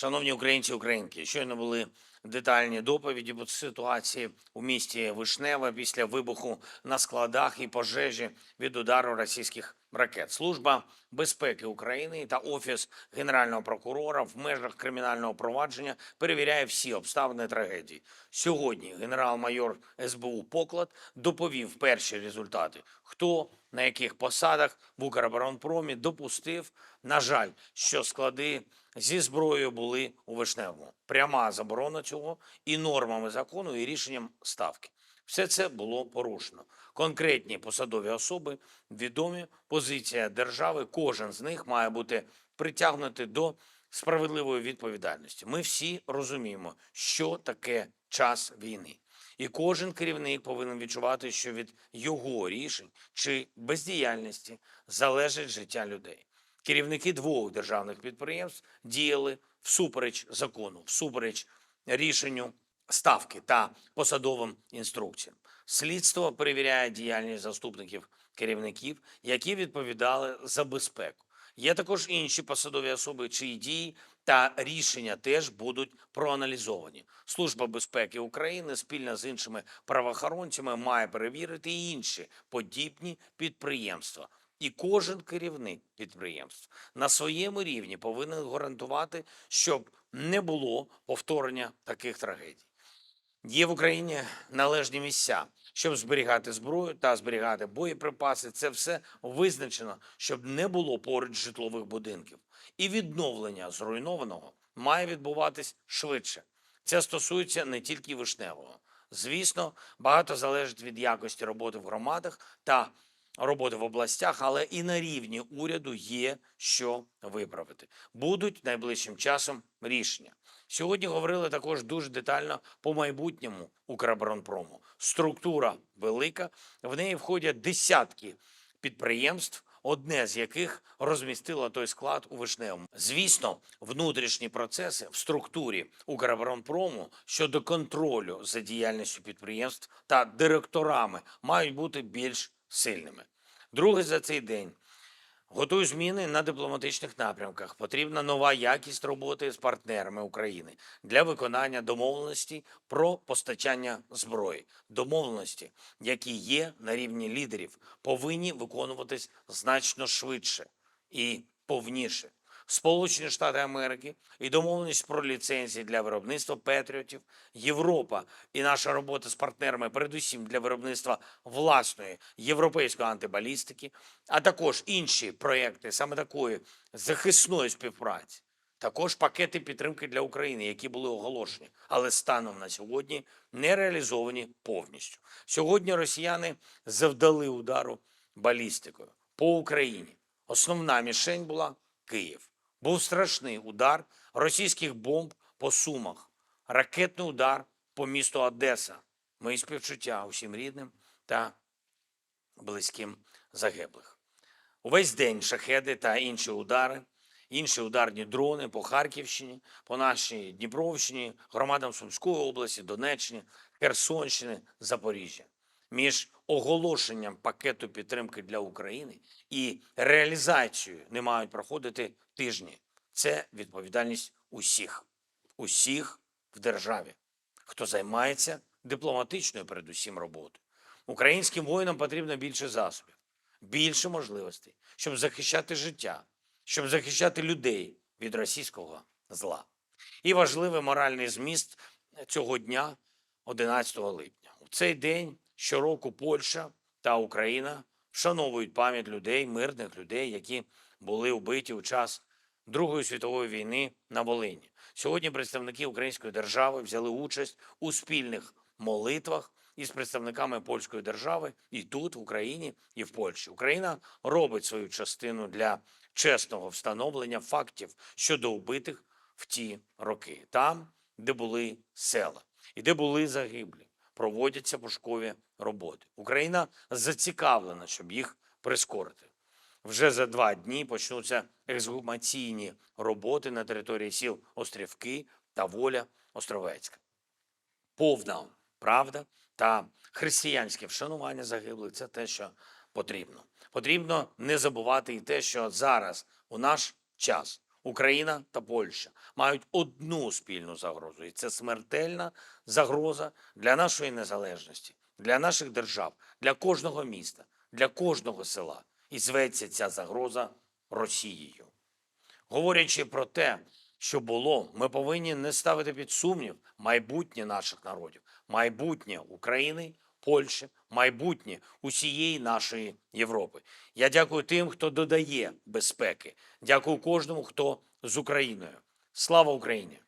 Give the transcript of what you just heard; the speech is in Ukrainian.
Шановні українці і українки, щойно були детальні доповіді по ситуації у місті Вишневе після вибуху на складах і пожежі від удару російських ракет. Служба безпеки України та Офіс Генерального прокурора в межах кримінального провадження перевіряє всі обставини трагедії. Сьогодні генерал-майор СБУ Поклад доповів перші результати. Хто на яких посадах в Укроборонпромі допустив, на жаль, що склади зі зброєю були у Вишневому. Пряма заборона цього і нормами закону, і рішенням Ставки. Все це було порушено. Конкретні посадові особи відомі, позиція держави, кожен з них має бути притягнутий до справедливої відповідальності. Ми всі розуміємо, що таке час війни. І кожен керівник повинен відчувати, що від його рішень чи бездіяльності залежить життя людей. Керівники двох державних підприємств діяли всупереч закону, всупереч рішенню Ставки та посадовим інструкціям. Слідство перевіряє діяльність заступників керівників, які відповідали за безпеку. Є також інші посадові особи, чиї дії та рішення теж будуть проаналізовані. Служба безпеки України спільно з іншими правоохоронцями має перевірити і інші подібні підприємства. І кожен керівник підприємств на своєму рівні повинен гарантувати, щоб не було повторення таких трагедій. Є в Україні належні місця, щоб зберігати зброю та зберігати боєприпаси. Це все визначено, щоб не було поруч житлових будинків. І відновлення зруйнованого має відбуватись швидше. Це стосується не тільки Вишневого. Звісно, багато залежить від якості роботи в громадах та роботи в областях, але і на рівні уряду є що виправити. Будуть найближчим часом рішення. Сьогодні говорили також дуже детально по майбутньому Укроборонпрому. Структура велика, в неї входять десятки підприємств, одне з яких розмістило той склад у Вишневому. Звісно, внутрішні процеси в структурі Укроборонпрому щодо контролю за діяльністю підприємств та директорами мають бути більш сильними. Друге за цей день. Готую зміни на дипломатичних напрямках. Потрібна нова якість роботи з партнерами України для виконання домовленостей про постачання зброї. Домовленості, які є на рівні лідерів, повинні виконуватись значно швидше і повніше. Сполучені Штати Америки і домовленість про ліцензії для виробництва патріотів, Європа і наша робота з партнерами, передусім для виробництва власної європейської антибалістики, а також інші проекти саме такої захисної співпраці. Також пакети підтримки для України, які були оголошені, але станом на сьогодні не реалізовані повністю. Сьогодні росіяни завдали удару балістикою по Україні. Основна мішень була Київ. Був страшний удар російських бомб по Сумах, ракетний удар по місту Одеса. Мої співчуття усім рідним та близьким загиблих. Увесь день шахеди та інші удари, інші ударні дрони по Харківщині, по нашій Дніпровщині, громадам Сумської області, Донеччини, Херсонщини, Запоріжжя. Між оголошенням пакету підтримки для України і реалізацією не мають проходити тижні. Це відповідальність усіх в державі, хто займається дипломатичною передусім роботою. Українським воїнам потрібно більше засобів, більше можливостей, щоб захищати життя, щоб захищати людей від російського зла. І важливий моральний зміст цього дня, 11 липня. У цей день щороку Польща та Україна вшановують пам'ять людей, мирних людей, які були вбиті у час Другої світової війни на Волині. Сьогодні представники української держави взяли участь у спільних молитвах із представниками польської держави і тут, в Україні, і в Польщі. Україна робить свою частину для чесного встановлення фактів щодо вбитих в ті роки. Там, де були села і де були загиблі, проводяться пошукові роботи. Україна зацікавлена, щоб їх прискорити. Вже за 2 дні почнуться ексгумаційні роботи на території сіл Острівки та Воля Островецька. Повна правда та християнське вшанування загиблих – це те, що потрібно. Потрібно не забувати і те, що зараз, у наш час, Україна та Польща мають одну спільну загрозу, і це смертельна загроза для нашої незалежності, для наших держав, для кожного міста, для кожного села. І зветься ця загроза Росією. Говорячи про те, що було, ми повинні не ставити під сумнів майбутнє наших народів, майбутнє України, Польщі, майбутнє усієї нашої Європи. Я дякую тим, хто додає безпеки. Дякую кожному, хто з Україною. Слава Україні!